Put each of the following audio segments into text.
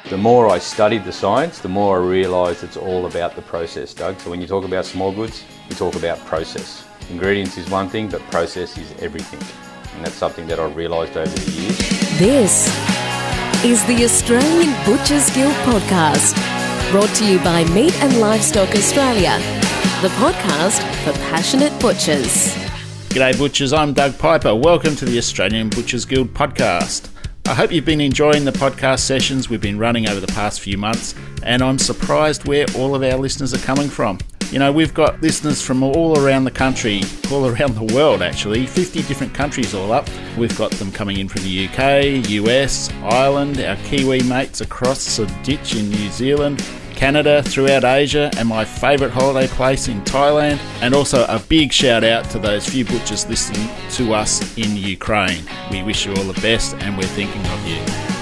The more I studied the science, the more I realised it's all about the process, Doug. So when you talk about small goods, you talk about process. Ingredients is one thing, but process is everything. And that's something that I realised over the years. This is the Australian Butchers Guild podcast, brought to you by Meat and Livestock Australia, the podcast for passionate butchers. G'day butchers, I'm Doug Piper. Welcome to the Australian Butchers Guild podcast. I hope you've been enjoying the podcast sessions we've been running over the past few months, and I'm surprised where all of our listeners are coming from. You know, we've got listeners from all around the country, all around the world actually, 50 different countries all up. We've got them coming in from the UK, US, Ireland, our Kiwi mates across the ditch in New Zealand, Canada, throughout Asia, and my favourite holiday place in Thailand. And also a big shout out to those few butchers listening to us in Ukraine. We wish you all the best and we're thinking of you.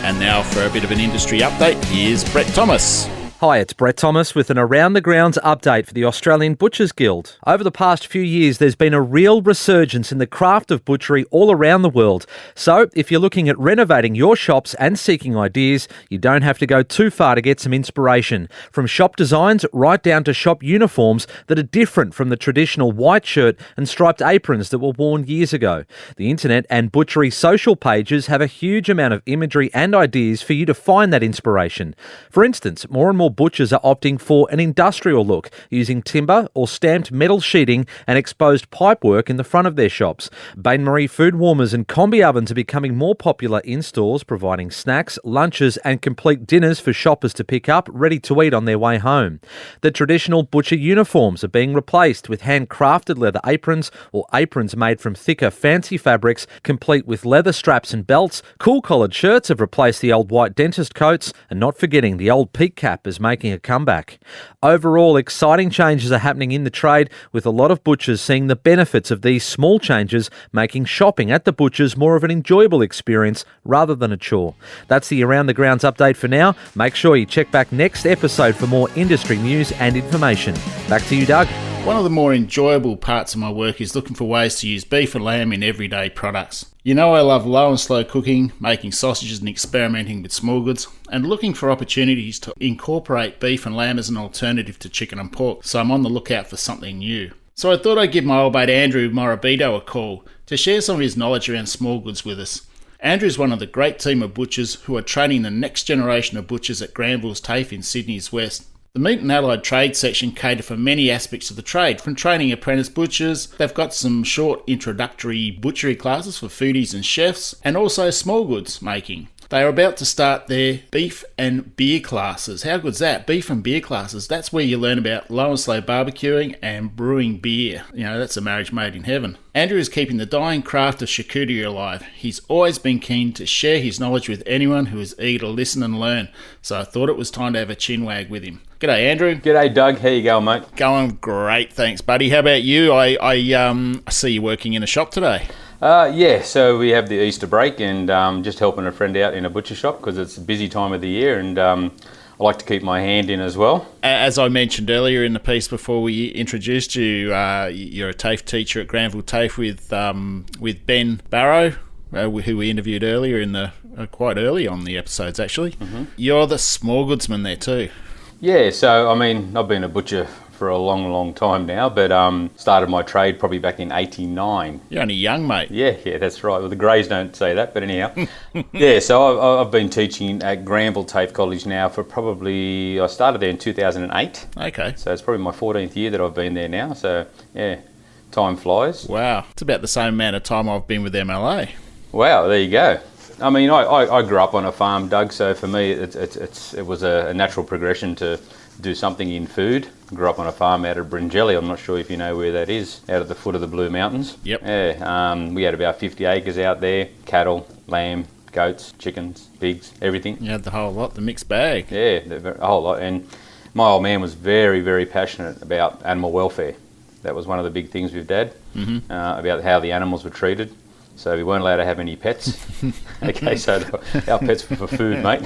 And now for a bit of an industry update, here's Brett Thomas. Hi, it's Brett Thomas with an Around the Grounds update for the Australian Butchers Guild. Over the past few years, there's been a real resurgence in the craft of butchery all around the world. So, if you're looking at renovating your shops and seeking ideas, you don't have to go too far to get some inspiration. From shop designs right down to shop uniforms that are different from the traditional white shirt and striped aprons that were worn years ago. The internet and butchery social pages have a huge amount of imagery and ideas for you to find that inspiration. For instance, more and more butchers are opting for an industrial look, using timber or stamped metal sheeting and exposed pipework in the front of their shops. Bain-Marie food warmers and combi ovens are becoming more popular in stores, providing snacks, lunches and complete dinners for shoppers to pick up, ready to eat on their way home. The traditional butcher uniforms are being replaced with handcrafted leather aprons or aprons made from thicker, fancy fabrics, complete with leather straps and belts. Cool collared shirts have replaced the old white dentist coats, and not forgetting the old peak cap is making a comeback. Overall, exciting changes are happening in the trade, with a lot of butchers seeing the benefits of these small changes, making shopping at the butchers more of an enjoyable experience rather than a chore. That's the Around the Grounds update for now. Make sure you check back next episode for more industry news and information. Back to you, Doug. One of the more enjoyable parts of my work is looking for ways to use beef and lamb in everyday products. You know I love low and slow cooking, making sausages and experimenting with small goods, and looking for opportunities to incorporate beef and lamb as an alternative to chicken and pork, so I'm on the lookout for something new. So I thought I'd give my old mate Andrew Morabito a call to share some of his knowledge around small goods with us. Andrew's one of the great team of butchers who are training the next generation of butchers at Granville TAFE in Sydney's West. The Meat and Allied Trade section cater for many aspects of the trade, from training apprentice butchers. They've got some short introductory butchery classes for foodies and chefs, and also small goods making. They are about to start their beef and beer classes. How good's that? Beef and beer classes. That's where you learn about low and slow barbecuing and brewing beer. You know, that's a marriage made in heaven. Andrew is keeping the dying craft of charcuterie alive. He's always been keen to share his knowledge with anyone who is eager to listen and learn. So I thought it was time to have a chinwag with him. G'day, Andrew. G'day, Doug. How you going, mate? Going great, thanks, buddy. How about you? I see you working in a shop today. So we have the Easter break and just helping a friend out in a butcher shop because it's a busy time of the year, and I like to keep my hand in as well. As I mentioned earlier in the piece before we introduced you, you're a TAFE teacher at Granville TAFE with Ben Barrow, who we interviewed earlier in the quite early on the episodes actually. Mm-hmm. You're the small goodsman there too. Yeah, so I mean, I've been a butcher for a long time now, but started my trade probably back in 89. You're only young, mate. Yeah, that's right. Well, the Greys don't say that, but anyhow. Yeah, so I've been teaching at Granville TAFE College now for probably, I started there in 2008. Okay. So it's probably my 14th year that I've been there now, so yeah, time flies. Wow, it's about the same amount of time I've been with MLA. Wow, there you go. I mean, I grew up on a farm, Doug, so for me it was a natural progression to do something in food. Grew up on a farm out of Bringelly. I'm not sure if you know where that is, out at the foot of the Blue Mountains. Yep. Yeah, we had about 50 acres out there, cattle, lamb, goats, chickens, pigs, everything. You had the whole lot, the mixed bag. Yeah, a whole lot. And my old man was very, very passionate about animal welfare. That was one of the big things with Dad, about how the animals were treated. So we weren't allowed to have any pets. Okay, so our pets were for food, mate.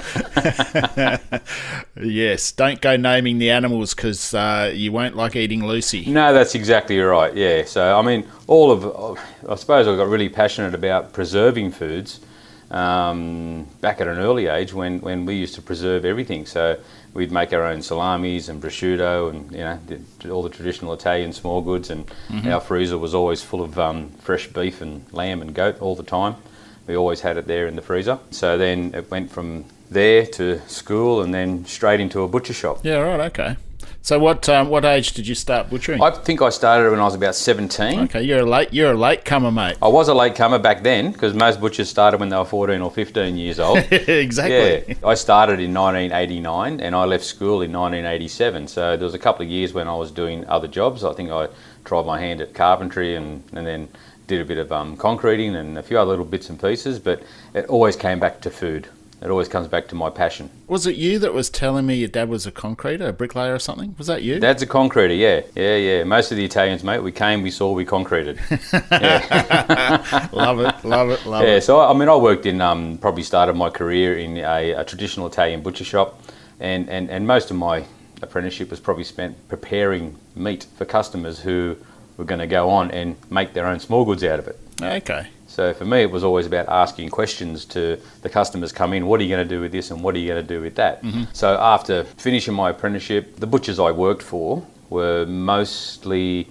Yes, don't go naming the animals because you won't like eating Lucy. No, that's exactly right, yeah. So, I mean, I suppose I got really passionate about preserving foods, back at an early age when we used to preserve everything. So we'd make our own salamis and prosciutto and, did all the traditional Italian small goods, and our freezer was always full of fresh beef and lamb and goat all the time. We always had it there in the freezer. So then it went from there to school and then straight into a butcher shop. Yeah, right, okay. So what age did you start butchering? I think I started when I was about 17. Okay, you're a late comer, mate. I was a late comer back then because most butchers started when they were 14 or 15 years old. Exactly. Yeah, I started in 1989 and I left school in 1987. So there was a couple of years when I was doing other jobs. I think I tried my hand at carpentry and then did a bit of concreting and a few other little bits and pieces, but it always came back to food. It always comes back to my passion. Was it you that was telling me your dad was a concreter, a bricklayer or something? Was that you? Dad's a concreter, yeah. Most of the Italians, mate, we came, we saw, we concreted. Yeah. Love it. Yeah, so I worked in, probably started my career in a traditional Italian butcher shop, and most of my apprenticeship was probably spent preparing meat for customers who were going to go on and make their own small goods out of it. Okay. So for me, it was always about asking questions to the customers come in, what are you going to do with this and what are you going to do with that? So after finishing my apprenticeship, the butchers I worked for were mostly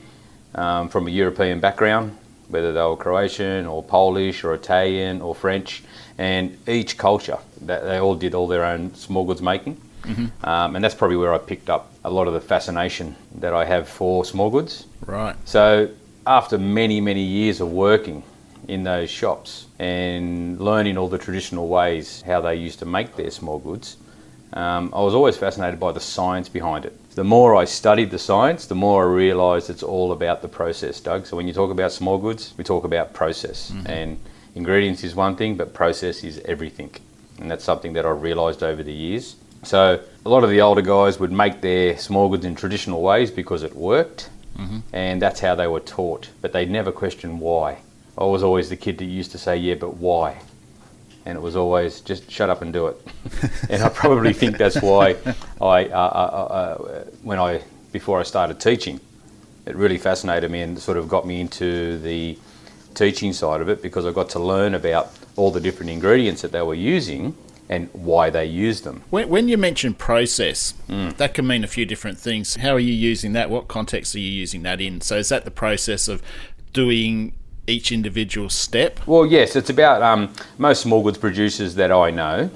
from a European background, whether they were Croatian or Polish or Italian or French, and each culture, they all did all their own small goods making. And that's probably where I picked up a lot of the fascination that I have for small goods. Right. So after many, many years of working in those shops and learning all the traditional ways how they used to make their small goods, I was always fascinated by the science behind it. The more I studied the science, the more I realised it's all about the process, Doug. So when you talk about small goods, we talk about process. And ingredients is one thing, but process is everything. And that's something that I realised over the years. So a lot of the older guys would make their small goods in traditional ways because it worked, and that's how they were taught. But they never questioned why. I was always the kid that used to say, yeah, but why? And it was always, just shut up and do it. And I probably think that's why before I started teaching, it really fascinated me and sort of got me into the teaching side of it, because I got to learn about all the different ingredients that they were using and why they used them. When you mention process, that can mean a few different things. How are you using that? What context are you using that in? So is that the process of doing each individual step? Well, yes, it's about most small goods producers that I know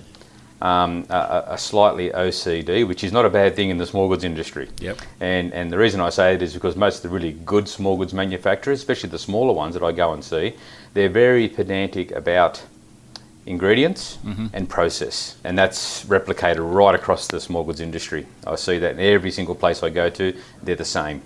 are slightly OCD, which is not a bad thing in the small goods industry. Yep. And the reason I say it is because most of the really good small goods manufacturers, especially the smaller ones that I go and see, they're very pedantic about ingredients and process, and that's replicated right across the small goods industry. I see that in every single place I go to, they're the same.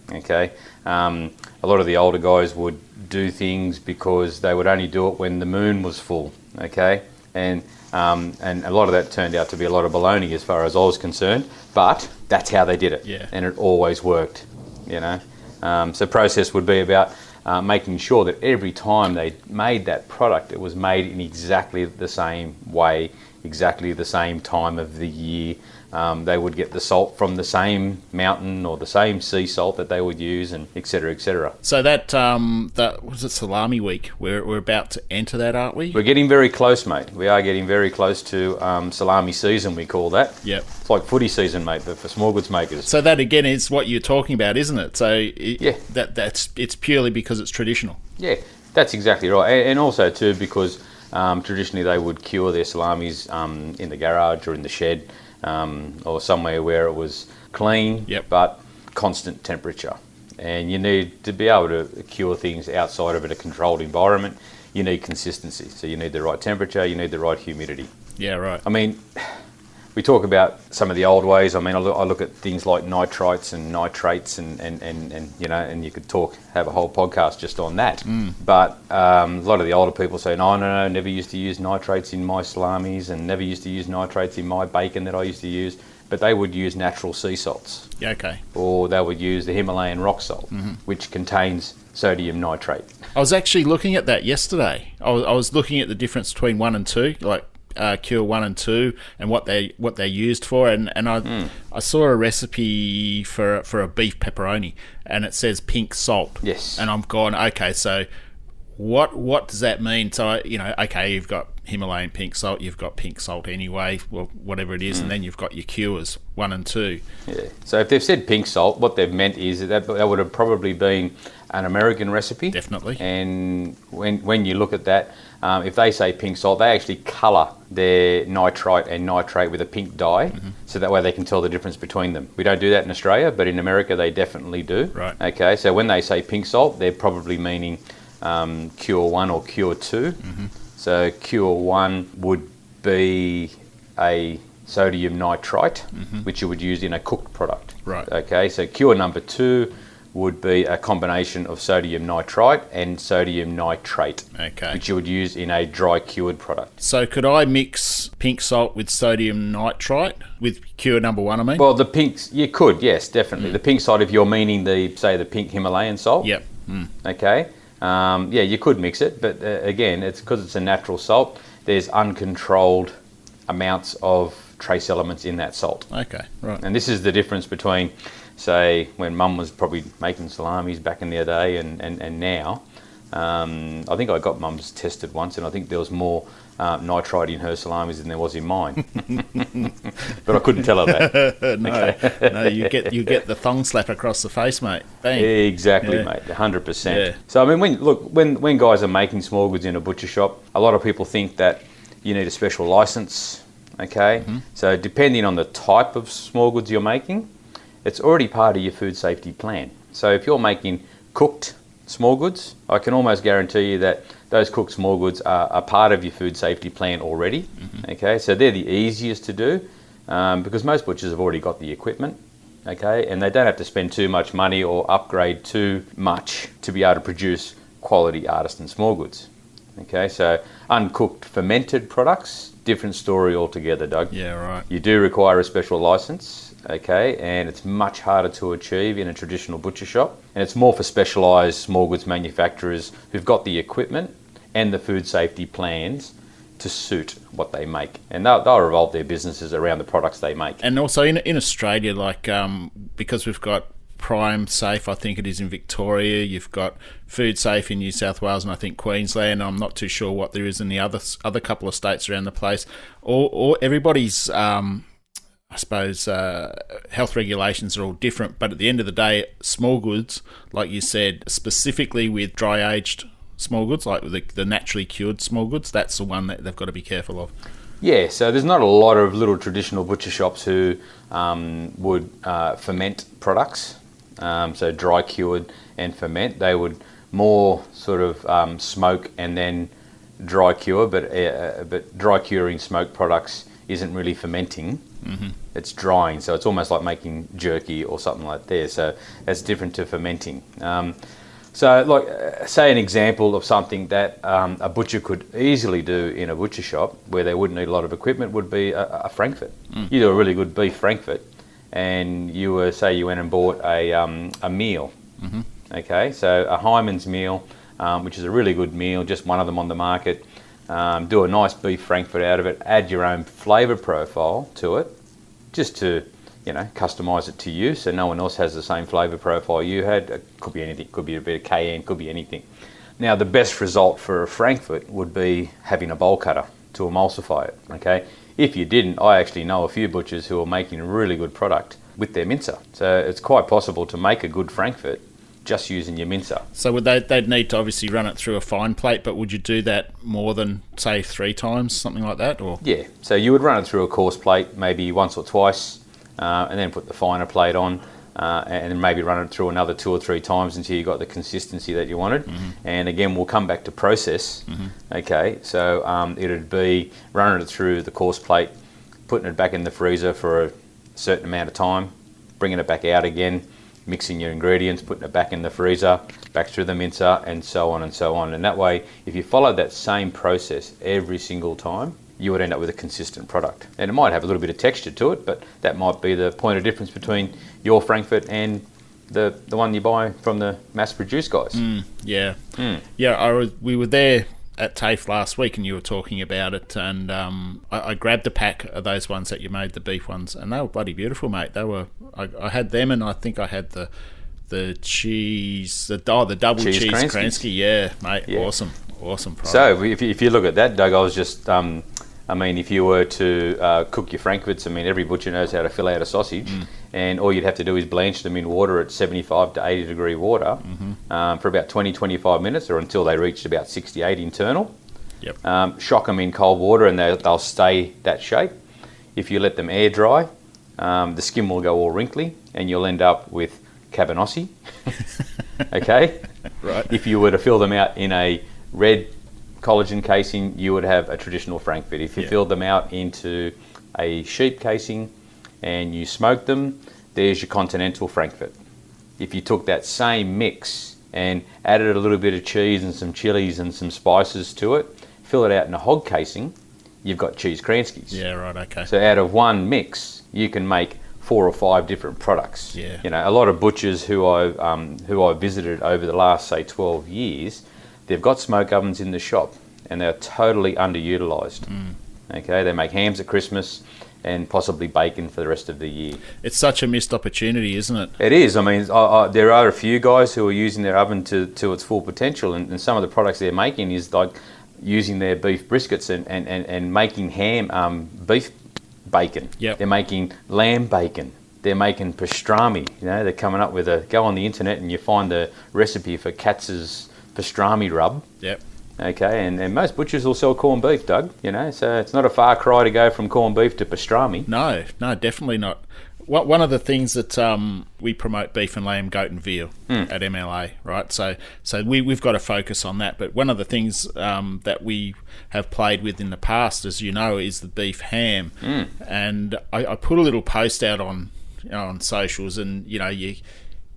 Okay, a lot of the older guys would do things because they would only do it when the moon was full. Okay, and a lot of that turned out to be a lot of baloney as far as I was concerned, but that's how they did it. Yeah. And it always worked, so process would be about making sure that every time they made that product, it was made in exactly the same way, exactly the same time of the year. They would get the salt from the same mountain or the same sea salt that they would use, and et cetera, et cetera. So that was it Salami Week? We're about to enter that, aren't we? We're getting very close, mate. We are getting very close to salami season, we call that. Yep. It's like footy season, mate, but for small goods makers. So that again is what you're talking about, isn't it? So yeah, it's purely because it's traditional. Yeah, that's exactly right, and also too because traditionally they would cure their salamis in the garage or in the shed. Or somewhere where it was clean, but constant temperature. And you need to be able to cure things outside of a controlled environment. You need consistency. So you need the right temperature, you need the right humidity. Yeah, right. I mean, we talk about some of the old ways. I mean, I look at things like nitrites and nitrates and you could have a whole podcast just on that. But a lot of the older people say, no, never used to use nitrates in my salamis and never used to use nitrates in my bacon that I used to use. But they would use natural sea salts. Yeah, okay. Or they would use the Himalayan rock salt, which contains sodium nitrate. I was actually looking at that yesterday. I was looking at the difference between 1 and 2, like Cure 1 and 2, and what they're used for, and I saw a recipe for a beef pepperoni, and it says pink salt. Yes. And I'm going, okay, so what does that mean? So okay, you've got Himalayan pink salt, you've got pink salt anyway, well, whatever it is, and then you've got your cures, 1 and 2. Yeah. So if they've said pink salt, what they've meant is that would have probably been an American recipe. Definitely. And when you look at that, if they say pink salt, they actually colour their nitrite and nitrate with a pink dye, so that way they can tell the difference between them. We don't do that in Australia, but in America they definitely do. Right. Okay, so when they say pink salt, they're probably meaning Cure 1 or Cure 2. So Cure 1 would be a sodium nitrite, which you would use in a cooked product. Right. Okay, so Cure number 2 would be a combination of sodium nitrite and sodium nitrate, Okay. which you would use in a dry cured product. So could I mix pink salt with sodium nitrite with cure number 1, I mean? Well, the pinks, you could, yes, definitely. The pink salt, if you're meaning the pink Himalayan salt. Yep. Okay. Yeah, you could mix it, but again, it's because it's a natural salt. There's uncontrolled amounts of trace elements in that salt. Okay, right. And this is the difference between, say, when Mum was probably making salamis back in the day and now. I think I got Mum's tested once, and I think there was more nitrite in her salamis than there was in mine. But I couldn't tell her that. No, you get the thong slap across the face, mate. Bang. Exactly, Yeah. mate, 100%. Yeah. So, I mean, when guys are making small goods in a butcher shop, a lot of people think that you need a special license, okay? So depending on the type of small goods you're making, it's already part of your food safety plan. So if you're making cooked small goods, I can almost guarantee you that those cooked small goods are a part of your food safety plan already. Okay, so they're the easiest to do because most butchers have already got the equipment. Okay, and they don't have to spend too much money or upgrade too much to be able to produce quality artisan small goods. Okay, so uncooked fermented products, different story altogether, Doug. Yeah, right. You do require a special license, okay, and it's much harder to achieve in a traditional butcher shop, and it's more for specialised small goods manufacturers who've got the equipment and the food safety plans to suit what they make, and they'll revolve their businesses around the products they make. And also in Australia, like because we've got Prime Safe, I think it is in Victoria. You've got Food Safe in New South Wales and I think Queensland. I'm not too sure what there is in the other couple of states around the place. Or everybody's, I suppose, health regulations are all different. But at the end of the day, small goods, like you said, specifically with dry aged small goods, like the naturally cured small goods, that's the one that they've got to be careful of. Yeah, so there's not a lot of little traditional butcher shops who would ferment products. So dry cured and ferment. They would more sort of smoke and then dry cure, but dry curing smoked products isn't really fermenting. It's drying, so it's almost like making jerky or something like that. So that's different to fermenting. So, like, say an example of something that a butcher could easily do in a butcher shop where they wouldn't need a lot of equipment would be a Frankfurt. You do a really good beef Frankfurt, and you went and bought a meal. Okay, so a Hyman's meal, which is a really good meal, just one of them on the market. Do a nice beef Frankfurt out of it. Add your own flavour profile to it, just to customise it to you, so no one else has the same flavour profile you had. It could be anything, could be a bit of cayenne, could be anything. Now, the best result for a Frankfurt would be having a bowl cutter to emulsify it, okay? If you didn't, I actually know a few butchers who are making a really good product with their mincer. So it's quite possible to make a good Frankfurt just using your mincer. So they'd need to obviously run it through a fine plate, but would you do that more than, say, 3 times, something like that? Or Yeah, so you would run it through a coarse plate maybe once or twice, and then put the finer plate on, and then maybe run it through another 2 or 3 times until you got the consistency that you wanted. And again, we'll come back to process. Okay, so it'd be running it through the coarse plate, putting it back in the freezer for a certain amount of time, bringing it back out again, mixing your ingredients, putting it back in the freezer, back through the mincer, and so on and so on. And that way, if you follow that same process every single time, you would end up with a consistent product. And it might have a little bit of texture to it, but that might be the point of difference between your Frankfurt and the one you buy from the mass-produced guys. Yeah. We were there at TAFE last week and you were talking about it, and I grabbed a pack of those ones that you made, the beef ones, and they were bloody beautiful, mate. They were. I had them, and I think I had the cheese, the double cheese Kransky. Yeah, mate, Yeah. awesome. Awesome product. So if you look at that, Doug, I was just, if you were to cook your frankfurts, every butcher knows how to fill out a sausage, and all you'd have to do is blanch them in water at 75 to 80 degree water for about 20-25 minutes, or until they reached about 68 internal. Yep. Shock them in cold water, and they'll stay that shape. If you let them air dry, the skin will go all wrinkly, and you'll end up with cabanossi. Okay? Right. If you were to fill them out in a red collagen casing, you would have a traditional frankfurt. If you filled them out into a sheep casing and you smoked them, there's your continental frankfurt. If you took that same mix and added a little bit of cheese and some chilies and some spices to it, fill it out in a hog casing, you've got cheese Kranskis. Yeah, right, okay. So out of one mix, you can make 4 or 5 different products. Yeah. A lot of butchers who I've visited over the last, say, 12 years, they've got smoke ovens in the shop and they're totally underutilised. Okay, they make hams at Christmas and possibly bacon for the rest of the year. It's such a missed opportunity, isn't it? It is. There are a few guys who are using their oven to its full potential, and some of the products they're making is like using their beef briskets and making beef bacon. Yep. They're making lamb bacon. They're making pastrami. They're coming up with go on the internet and you find the recipe for Katz's pastrami rub. Yep. Okay, and most butchers will sell corned beef, Doug. So it's not a far cry to go from corned beef to pastrami. No, definitely not. One of the things that we promote beef and lamb, goat and veal at MLA, right? So we've got to focus on that. But one of the things that we have played with in the past, as you know, is the beef ham. And I put a little post out on socials, and you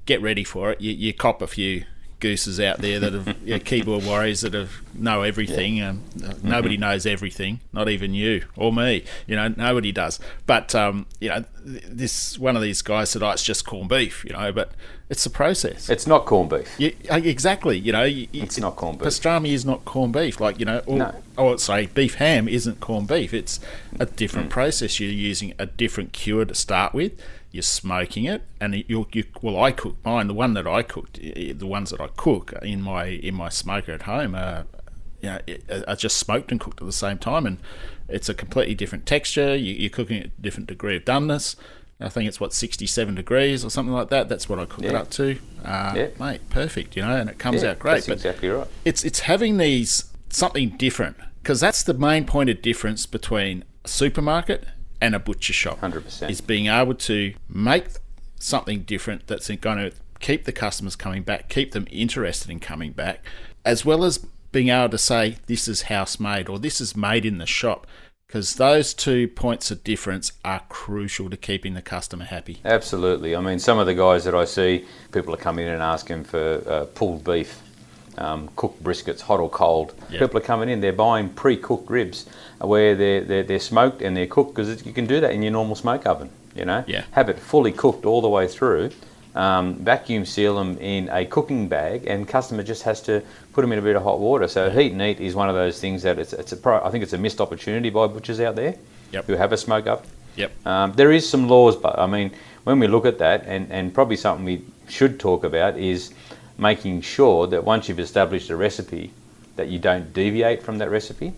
get ready for it. You cop a few gooses out there that have keyboard warriors that know everything. Nobody knows everything, not even you or me. Nobody does. But this one of these guys said, it's just corned beef. But it's the process. It's not corned beef. Exactly. It's not corned beef. Pastrami is not corned beef. Beef ham isn't corned beef. It's a different process. You're using a different cure to start with. You're smoking it, and I cook mine. The one that I cooked, the ones that I cook in my smoker at home, are just smoked and cooked at the same time, and it's a completely different texture. You're cooking at a different degree of doneness. I think it's 67 degrees or something like that. That's what I cook it up to. Mate, perfect. And it comes out great. That's exactly right. It's having something different, because that's the main point of difference between a supermarket and a butcher shop. 100%. Is being able to make something different that's going to keep the customers coming back, keep them interested in coming back, as well as being able to say this is house made or this is made in the shop, because those 2 points of difference are crucial to keeping the customer happy. Absolutely. Some of the guys that I see, people are coming in and asking for pulled beef, cooked briskets, hot or cold. Yep. People are coming in, they're buying pre-cooked ribs where they're smoked and they're cooked, because you can do that in your normal smoke oven. Have it fully cooked all the way through, vacuum seal them in a cooking bag, and customer just has to put them in a bit of hot water. So heat and eat is one of those things that I think it's a missed opportunity by butchers out there who have a smoke oven. Yep. There is some laws, but when we look at that, and probably something we should talk about, is making sure that once you've established a recipe, that you don't deviate from that recipe,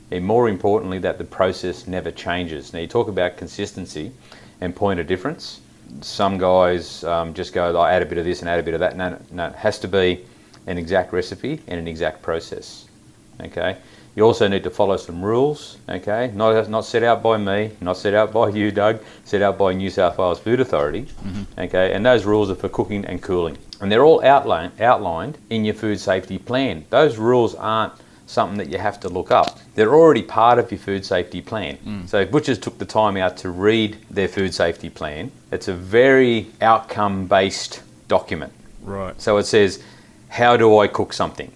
and more importantly, that the process never changes. Now, you talk about consistency and point of difference. Some guys just go, I add a bit of this and add a bit of that. No, it has to be an exact recipe and an exact process. Okay. You also need to follow some rules. Okay. Not set out by me, not set out by you, Doug. Set out by New South Wales Food Authority. Okay. And those rules are for cooking and cooling, and they're all outlined in your food safety plan. Those rules aren't something that you have to look up. They're already part of your food safety plan. So if butchers took the time out to read their food safety plan, it's a very outcome-based document. Right. So it says, how do I cook something?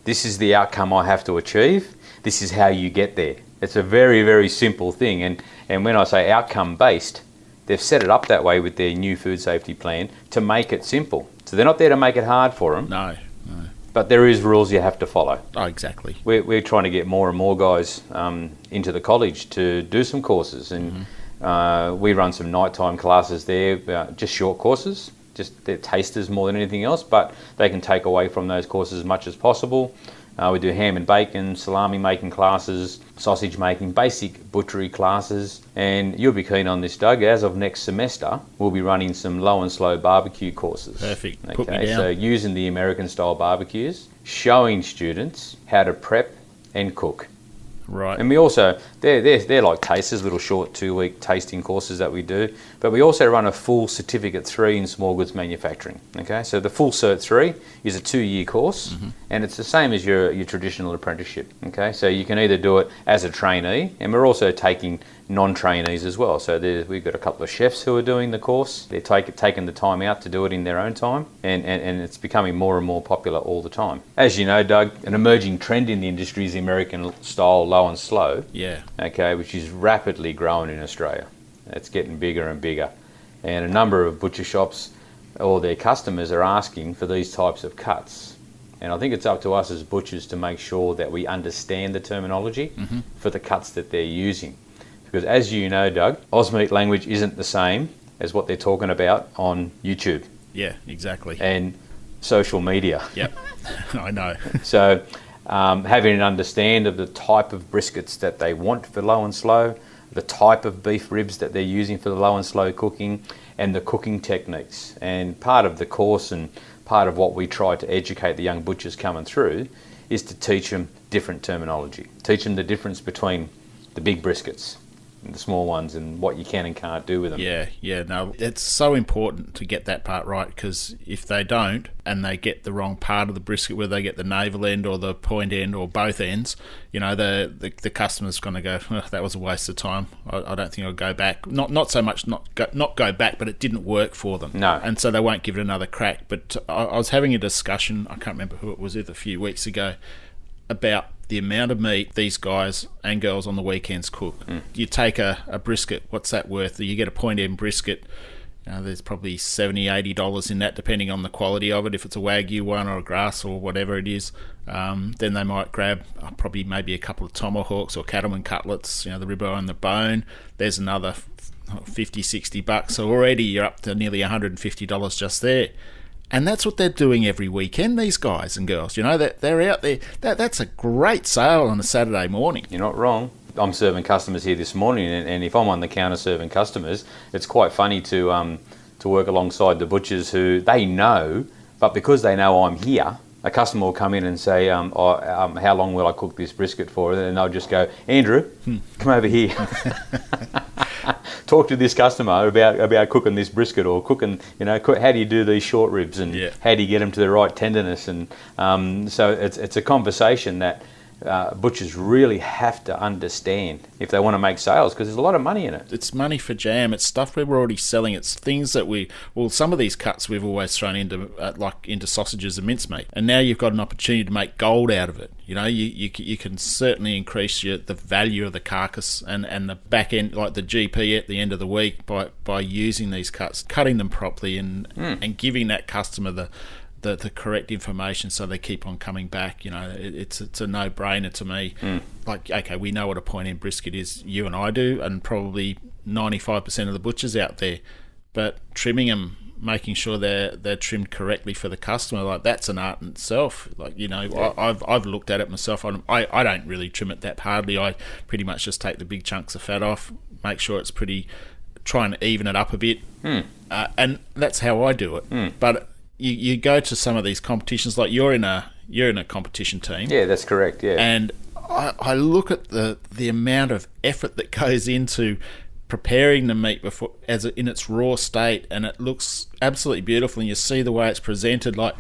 This is the outcome I have to achieve. This is how you get there. It's a very, very simple thing. And when I say outcome-based, they've set it up that way with their new food safety plan to make it simple. So they're not there to make it hard for them. No. But there is rules you have to follow. Oh, exactly. We're trying to get more and more guys into the college to do some courses, and we run some nighttime classes there, just short courses, just they're tasters more than anything else, but they can take away from those courses as much as possible. We do ham and bacon, salami making classes, sausage making, basic butchery classes. And you'll be keen on this, Doug. As of next semester, we'll be running some low and slow barbecue courses. Perfect. Okay, Put me down. so using the American style barbecues, showing students how to prep and cook. Right. And we also, they're like tasters, little short 2-week tasting courses that we do. But we also run a full Certificate 3 in small goods manufacturing. Okay, so the full Cert 3 is a 2-year course, and it's the same as your traditional apprenticeship. Okay, so you can either do it as a trainee, and we're also taking non-trainees as well. So we've got a couple of chefs who are doing the course. They're taking the time out to do it in their own time, and it's becoming more and more popular all the time. As you know, Doug, an emerging trend in the industry is the American style low and slow. Yeah. Okay, which is rapidly growing in Australia. It's getting bigger and bigger. And a number of butcher shops or their customers are asking for these types of cuts. And I think it's up to us as butchers to make sure that we understand the terminology for the cuts that they're using. Because as you know, Doug, Ausmeat language isn't the same as what they're talking about on YouTube Yeah, exactly. and social media. Yep. I know. So having an understand of the type of briskets that they want for low and slow, the type of beef ribs that they're using for the low and slow cooking, and the cooking techniques. And part of the course and part of what we try to educate the young butchers coming through is to teach them different terminology, teach them the difference between the big briskets and the small ones and what you can and can't do with them. Yeah, no, it's so important to get that part right, because if they don't and they get the wrong part of the brisket, whether they get the navel end or the point end or both ends, you know, the customer's going to go, oh, that was a waste of time. I don't think I'll go back. Not so much not go back, but it didn't work for them. No. And so they won't give it another crack. But I was having a discussion, I can't remember who it was, a few weeks ago, about the amount of meat these guys and girls on the weekends cook. You take a brisket, what's that worth? You get a point end brisket, there's probably $70-$80 in that, depending on the quality of it. If it's a Wagyu one or a Grass or whatever it is, then they might grab probably maybe a couple of tomahawks or cattleman cutlets, the ribeye and the bone. There's another $50-$60. So already you're up to nearly $150 just there. And that's what they're doing every weekend, these guys and girls. They're out there. That's a great sale on a Saturday morning. You're not wrong. I'm serving customers here this morning, and if I'm on the counter serving customers, it's quite funny to work alongside the butchers who they know, but because they know I'm here, a customer will come in and say, how long will I cook this brisket for? And they'll just go, Andrew, come over here. Talk to this customer about cooking this brisket, or cooking, how do you do these short ribs, and how do you get them to the right tenderness? And so it's a conversation that butchers really have to understand if they want to make sales, because there's a lot of money in it. It's money for jam. It's stuff we're already selling. It's things that some of these cuts we've always thrown into into sausages and mincemeat, and now you've got an opportunity to make gold out of it. You can certainly increase the value of the carcass and the back end, like the GP at the end of the week, by using these cuts, cutting them properly, and giving that customer the correct information, so they keep on coming back. It's a no-brainer to me. Like, okay, we know what a point-end brisket is, you and I do, and probably 95% of the butchers out there. But trimming them, making sure they're trimmed correctly for the customer, like, that's an art in itself. Like, I've looked at it myself. I don't really trim it that hardly. I pretty much just take the big chunks of fat off, make sure it's pretty, try and even it up a bit, and that's how I do it. But you go to some of these competitions, like you're in a competition team. Yeah, that's correct. Yeah, and I look at the amount of effort that goes into preparing the meat before, in its raw state, and it looks absolutely beautiful. And you see the way it's presented, like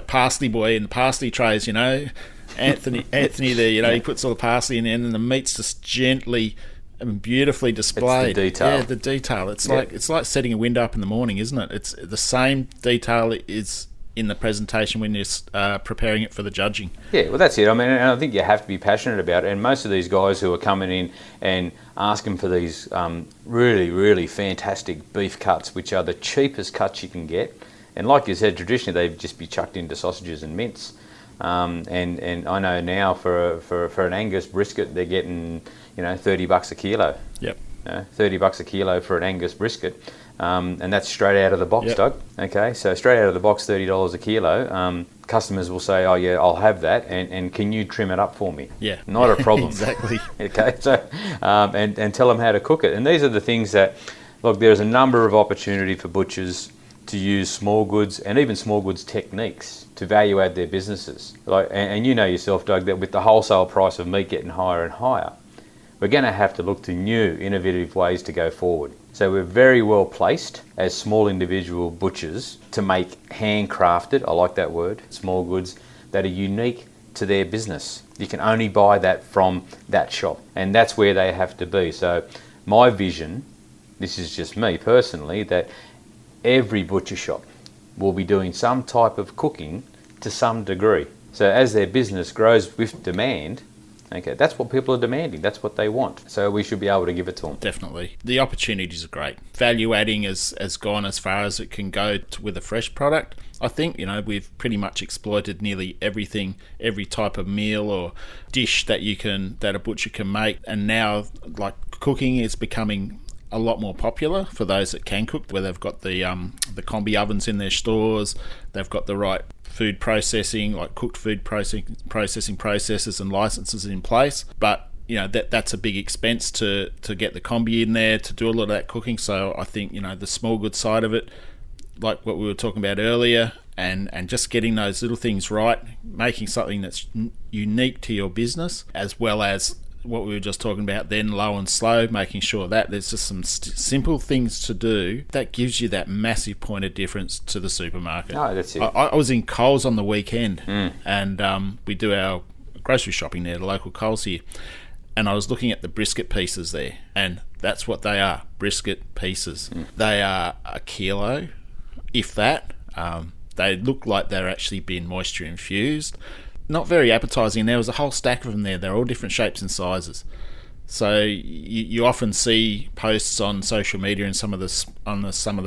Parsley Boy in the parsley trays. Anthony there. He puts all the parsley in there, and the meat's just gently and beautifully displayed. It's the detail. Yeah, the detail. It's like setting a window up in the morning, isn't it? It's the same detail is in the presentation when you're preparing it for the judging. Yeah, well, that's it. I mean, and I think you have to be passionate about it. And most of these guys who are coming in and asking for these really, really fantastic beef cuts, which are the cheapest cuts you can get, and like you said, traditionally they'd just be chucked into sausages and mince. And I know now for an Angus brisket, they're getting $30 a kilo. Yep. $30 a kilo for an Angus brisket. and that's straight out of the box, Yep. Doug. Okay, so straight out of the box, $30 a kilo. Customers will say, oh yeah, I'll have that, and can you trim it up for me? Yeah. Not a problem. Exactly. Okay, so and tell them how to cook it. And these are the things that, look, there's a number of opportunity for butchers to use small goods and even small goods techniques to value add their businesses. And you know yourself, Doug, that with the wholesale price of meat getting higher and higher, we're going to have to look to new, innovative ways to go forward. So we're very well placed as small individual butchers to make handcrafted, I like that word, small goods that are unique to their business. You can only buy that from that shop, and that's where they have to be. So my vision, this is just me personally, that every butcher shop will be doing some type of cooking to some degree. So as their business grows with demand, okay, that's what people are demanding. That's what they want. So we should be able to give it to them. Definitely. The opportunities are great. Value adding has gone as far as it can go with a fresh product. I think, we've pretty much exploited nearly everything, every type of meal or dish that a butcher can make. And now, like, cooking is becoming a lot more popular for those that can cook, where they've got the combi ovens in their stores, they've got the right food processing, like cooked food processing processes and licenses in place. But that's a big expense to get the combi in there to do a lot of that cooking. So I think the small goods side of it, like what we were talking about earlier, and just getting those little things right, making something that's unique to your business, as well as what we were just talking about then, low and slow, making sure that there's just some simple things to do that gives you that massive point of difference to the supermarket. Oh, that's it. I was in Coles on the weekend, and we do our grocery shopping there, the local Coles here, and I was looking at the brisket pieces there, and that's what they are, brisket pieces. They are a kilo, if that. They look like they're actually been moisture infused. Not very appetizing. There was a whole stack of them there. They're all different shapes and sizes. So you often see posts on social media and some of the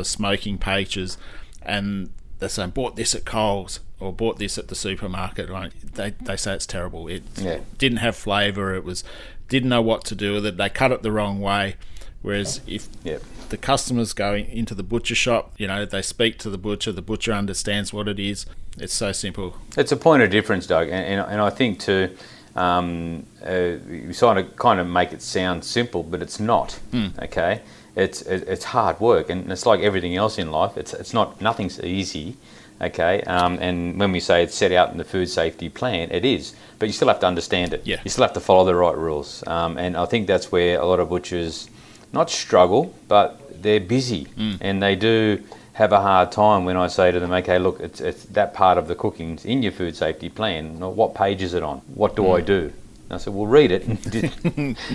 smoking pages, and they're saying, bought this at Coles or bought this at the supermarket. Right? They say it's terrible. It didn't have flavour. Didn't know what to do with it. They cut it the wrong way. Whereas if the customers go into the butcher shop, they speak to the butcher understands what it is. It's so simple. It's a point of difference, Doug, and I think too, you kind of make it sound simple, but it's not. Okay, it's hard work, and it's like everything else in life. Nothing's easy. Okay, and when we say it's set out in the food safety plan, it is, but you still have to understand it. Yeah. You still have to follow the right rules, and I think that's where a lot of butchers not struggle, but they're busy, and they do have a hard time when I say to them, okay, look, it's that part of the cooking's in your food safety plan. What page is it on? What do I do? And I said, well, read it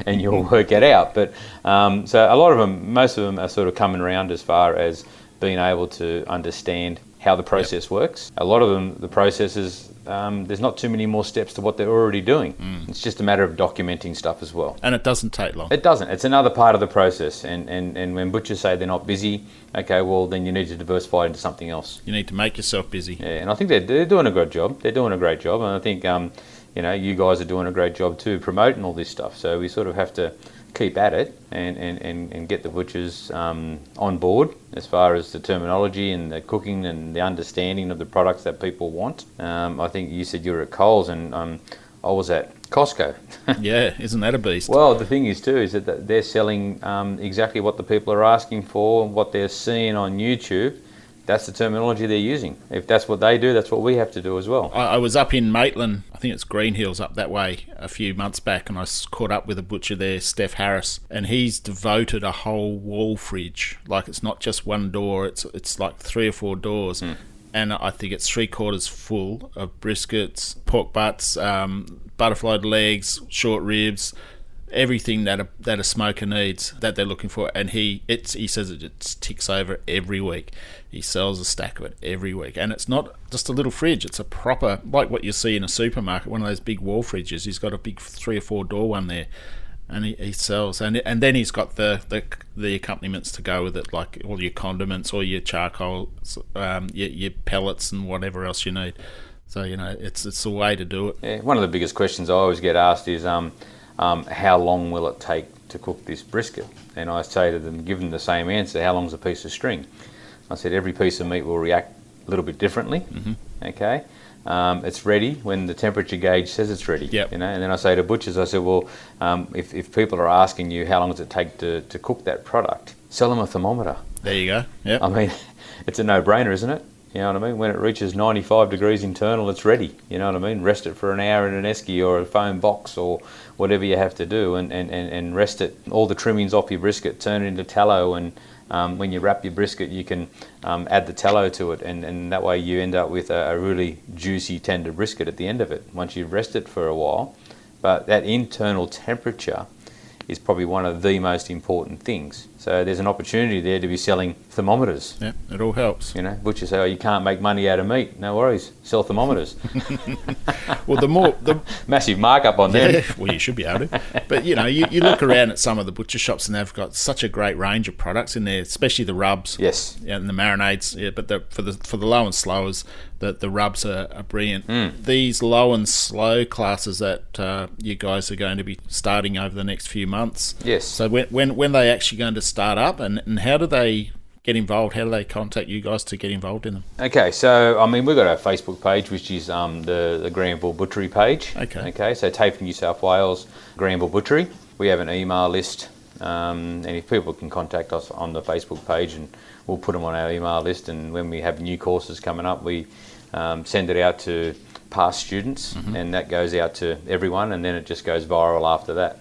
and you'll work it out. But so a lot of them, most of them are sort of coming around as far as being able to understand how the process works. A lot of them, the processes, there's not too many more steps to what they're already doing. It's just a matter of documenting stuff as well. And it doesn't take long. It doesn't. It's another part of the process. And when butchers say they're not busy, okay, well, then you need to diversify into something else. You need to make yourself busy. Yeah, and I think they're doing a good job. They're doing a great job. And I think, you guys are doing a great job too, promoting all this stuff. So we sort of have to keep at it and get the butchers on board as far as the terminology and the cooking and the understanding of the products that people want. I think you said you were at Coles, and I was at Costco. Yeah, isn't that a beast? Well, the thing is too is that they're selling exactly what the people are asking for, what they're seeing on YouTube. That's the terminology they're using. If that's what they do, that's what we have to do as well. I was up in Maitland, I think it's Green Hills up that way, a few months back, and I caught up with a butcher there, Steph Harris, and he's devoted a whole wall fridge. Like, it's not just one door, it's like 3 or 4 doors. And I think it's 3/4 full of briskets, pork butts, butterfly legs, short ribs, everything that a smoker needs that they're looking for. And he says it ticks over every week. He sells a stack of it every week, and it's not just a little fridge. It's a proper, like what you see in a supermarket, one of those big wall fridges. He's got a big 3 or 4 door one there, and he sells. And then he's got the accompaniments to go with it, like all your condiments, all your charcoal, your pellets, and whatever else you need. So it's a way to do it. Yeah, one of the biggest questions I always get asked is how long will it take to cook this brisket? And I say to them, give them the same answer, how long's a piece of string? I said, every piece of meat will react a little bit differently, okay? It's ready when the temperature gauge says it's ready. Yep. You know, and then I say to butchers, I said, well, if people are asking you how long does it take to cook that product, sell them a thermometer. There you go. Yep. I mean, it's a no-brainer, isn't it? You know what I mean? When it reaches 95 degrees internal, it's ready. You know what I mean? Rest it for an hour in an esky or a foam box or whatever you have to do, and rest it. All the trimmings off your brisket, turn it into tallow, and when you wrap your brisket, you can add the tallow to it, and that way you end up with a really juicy, tender brisket at the end of it, once you've rested for a while. But that internal temperature is probably one of the most important things. So there's an opportunity there to be selling thermometers. Yeah, it all helps. You know, butchers say, oh, you can't make money out of meat. No worries, sell thermometers. Well, the massive markup on them. Yeah, well, you should be able to. But, you know, you look around at some of the butcher shops and they've got such a great range of products in there, especially the rubs. Yes. And the marinades. Yeah, but for the low and slowers, the rubs are brilliant. These low and slow classes that you guys are going to be starting over the next few months. Yes. So when they actually going to start up, and how do they get involved? How do they contact you guys to get involved in them? Okay, so I mean, we've got our Facebook page, which is the Granville Butchery page. Okay, so TAFE New South Wales, Granville Butchery. We have an email list, and if people can contact us on the Facebook page, and we'll put them on our email list. And when we have new courses coming up, we send it out to past students, and that goes out to everyone, and then it just goes viral after that.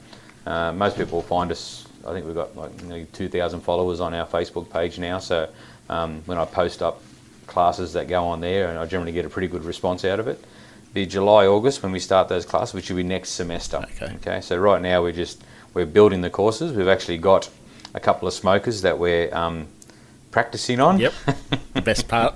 Most people find us. I think we've got like nearly 2,000 followers on our Facebook page now. So when I post up classes that go on there, and I generally get a pretty good response out of it. Be July, August when we start those classes, which will be next semester. Okay. So right now we're building the courses. We've actually got a couple of smokers that we're practicing on. Yep. The best part.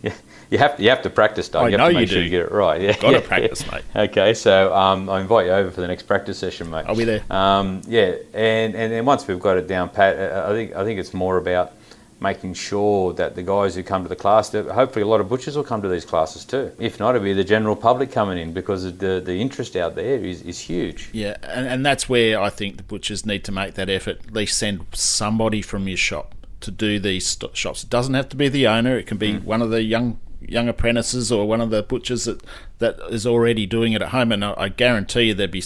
Yeah. You have to practice, Doug. You have to make sure you get it right. Yeah, got to practice, mate. Okay, so I invite you over for the next practice session, mate. I'll be there. Yeah, and once we've got it down pat, I think it's more about making sure that the guys who come to the class, that hopefully a lot of butchers will come to these classes too. If not, it'll be the general public coming in, because the interest out there is huge. Yeah, and that's where I think the butchers need to make that effort. At least send somebody from your shop to do these shops. It doesn't have to be the owner. It can be one of the young apprentices or one of the butchers that is already doing it at home, and I guarantee you there'd be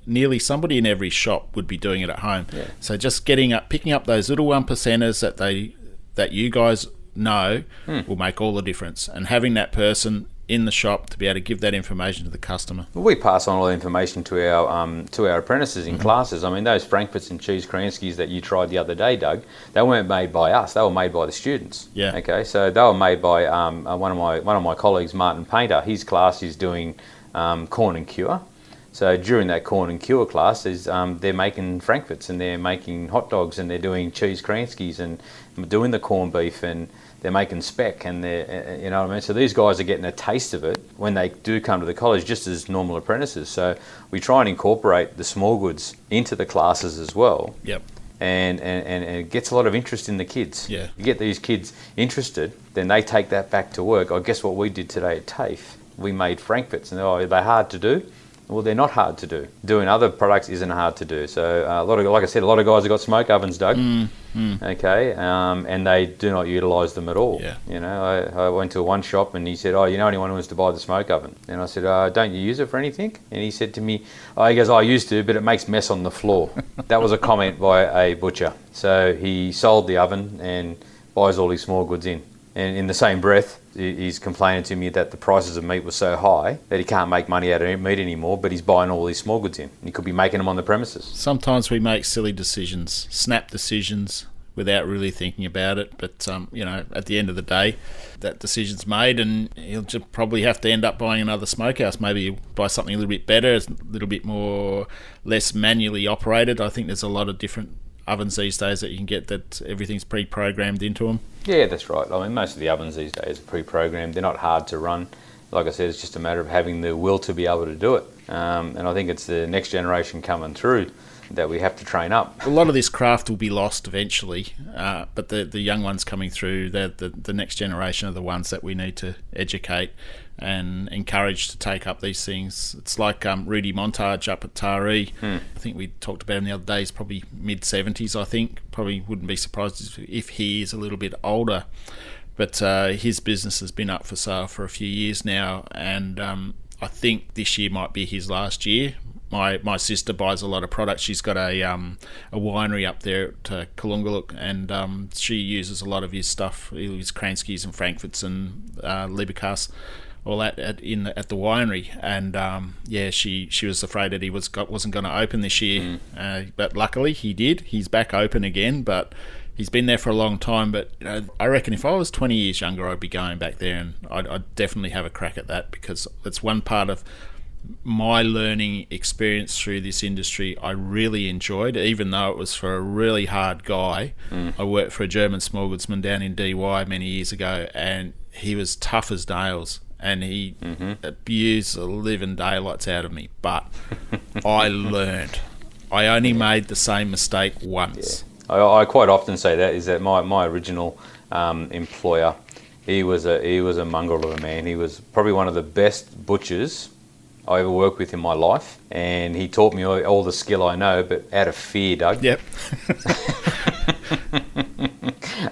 nearly somebody in every shop would be doing it at home. Yeah. So just picking up those little 1%ers that you guys know will make all the difference, and having that person in the shop to be able to give that information to the customer. Well, we pass on all the information to our apprentices in classes. I mean, those Frankfurts and cheese Kranskis that you tried the other day, Doug, they weren't made by us. They were made by the students. Yeah. Okay, so they were made by one of my colleagues, Martin Painter. His class is doing corn and cure. So during that corn and cure class, they're making Frankfurts and they're making hot dogs and they're doing cheese Kranskis and doing the corned beef, and they're making speck, and they're, you know what I mean? So these guys are getting a taste of it when they do come to the college, just as normal apprentices. So we try and incorporate the small goods into the classes as well. Yep. And it gets a lot of interest in the kids. Yeah. You get these kids interested, then they take that back to work. I guess what we did today at TAFE, we made Frankfurts, and are they hard to do? Well, they're not hard to do. Doing other products isn't hard to do. So like I said, a lot of guys have got smoke ovens, Doug. Okay, and they do not utilise them at all. Yeah. You know, I went to one shop and he said, "Oh, you know anyone who wants to buy the smoke oven?" And I said, "Don't you use it for anything?" And he said to me, he goes, "I used to, but it makes mess on the floor." That was a comment by a butcher. So he sold the oven and buys all his small goods in. And in the same breath, he's complaining to me that the prices of meat were so high that he can't make money out of meat anymore, but he's buying all these small goods in. He could be making them on the premises. Sometimes we make silly decisions, snap decisions, without really thinking about it. But, you know, at the end of the day, that decision's made, and he'll just probably have to end up buying another smokehouse. Maybe he'll buy something a little bit better, a little bit less manually operated. I think there's a lot of different ovens these days that you can get that everything's pre-programmed into them. Yeah, that's right. I mean, most of the ovens these days are pre-programmed. They're not hard to run. Like I said, it's just a matter of having the will to be able to do it. And I think it's the next generation coming through that we have to train up. A lot of this craft will be lost eventually, but the young ones coming through, they're the next generation are the ones that we need to educate and encourage to take up these things. It's like Rudy Montage up at Taree. I think we talked about him the other day. He's probably mid-70s, I think. Probably wouldn't be surprised if he is a little bit older. But his business has been up for sale for a few years now, and I think this year might be his last year. My sister buys a lot of products. She's got a winery up there at Kalungaluk, and she uses a lot of his stuff, his Kranskis and Frankfurts and Libercas, all that at the winery. And she was afraid that he wasn't going to open this year, but luckily he did. He's back open again, but he's been there for a long time. But I reckon if I was 20 years younger, I'd be going back there, and I'd definitely have a crack at that, because it's one part of my learning experience through this industry I really enjoyed, even though it was for a really hard guy. I worked for a German smallgoodsman down in DY many years ago, and he was tough as nails, and he abused the living daylights out of me, but I learned. I only made the same mistake once. I quite often say that, is that my original employer, he was a mongrel of a man. He was probably one of the best butchers I ever worked with in my life, and he taught me all the skill I know, but out of fear, Doug. Yep.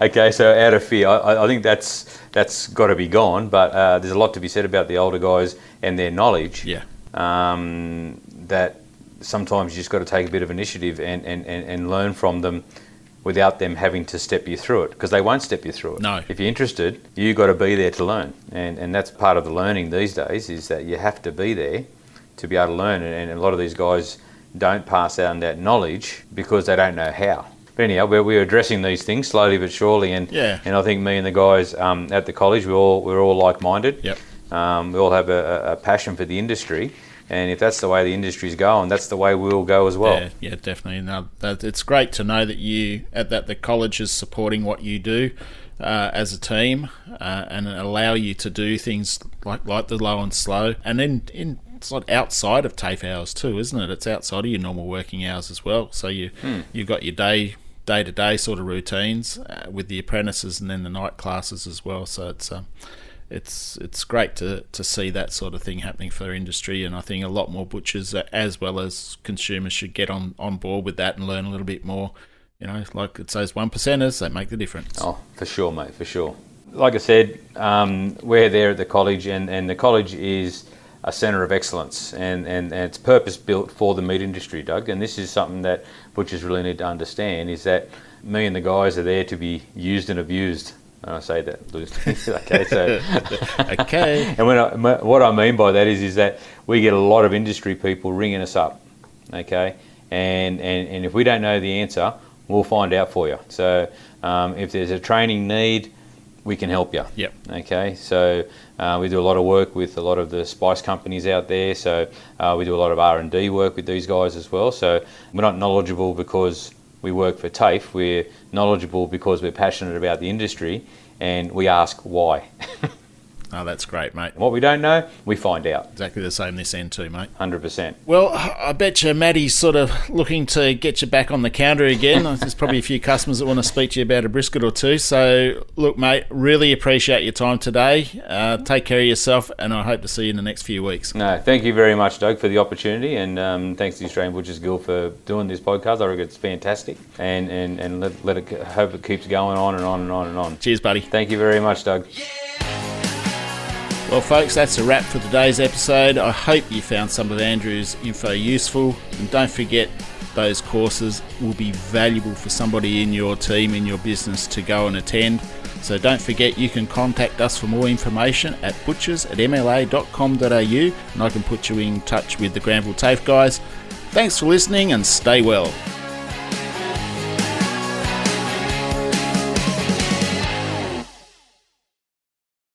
Okay, so out of fear, I think that's got to be gone, but there's a lot to be said about the older guys and their knowledge. Yeah. That sometimes you just got to take a bit of initiative and learn from them without them having to step you through it, because they won't step you through it. No. If you're interested, you got to be there to learn, and that's part of the learning these days, is that you have to be there to be able to learn, and a lot of these guys don't pass on that knowledge because they don't know how. But anyhow, we're addressing these things slowly but surely, and I think me and the guys at the college, we're all like-minded. Yep. We all have a passion for the industry, and if that's the way the industry's going, that's the way we'll go as well. Yeah, definitely. No, it's great to know that the college is supporting what you do as a team, and allow you to do things like the low and slow, and then it's like outside of TAFE hours too, isn't it? It's outside of your normal working hours as well. So you've got your day-to-day sort of routines with the apprentices, and then the night classes as well. So it's great to see that sort of thing happening for industry, and I think a lot more butchers as well as consumers should get on board with that and learn a little bit more. You know, like it's those 1%ers that make the difference. Oh, for sure, mate, for sure. Like I said, we're there at the college, and the college is a centre of excellence, and it's purpose-built for the meat industry, Doug, and this is something that butchers really need to understand, is that me and the guys are there to be used and abused. And I say that loosely. Okay, so Okay. And what I mean by that is that we get a lot of industry people ringing us up, okay, and if we don't know the answer, we'll find out for you. So if there's a training need, we can help you. Yep. Okay, so we do a lot of work with a lot of the spice companies out there, so we do a lot of R&D work with these guys as well. So we're not knowledgeable because we work for TAFE, we're knowledgeable because we're passionate about the industry, and we ask why. Oh, that's great, mate. What we don't know, we find out. Exactly the same this end too, mate. 100%. Well, I bet you Maddie's sort of looking to get you back on the counter again. There's probably a few customers that want to speak to you about a brisket or two. So, look, mate, really appreciate your time today. Take care of yourself, and I hope to see you in the next few weeks. No, thank you very much, Doug, for the opportunity, and thanks to the Australian Butchers Guild for doing this podcast. I reckon it's fantastic, and let it, hope it keeps going on and on and on and on. Cheers, buddy. Thank you very much, Doug. Well, folks, that's a wrap for today's episode. I hope you found some of Andrew's info useful. And don't forget, those courses will be valuable for somebody in your team, in your business, to go and attend. So don't forget, you can contact us for more information at butchers@mla.com.au, and I can put you in touch with the Granville TAFE guys. Thanks for listening, and stay well.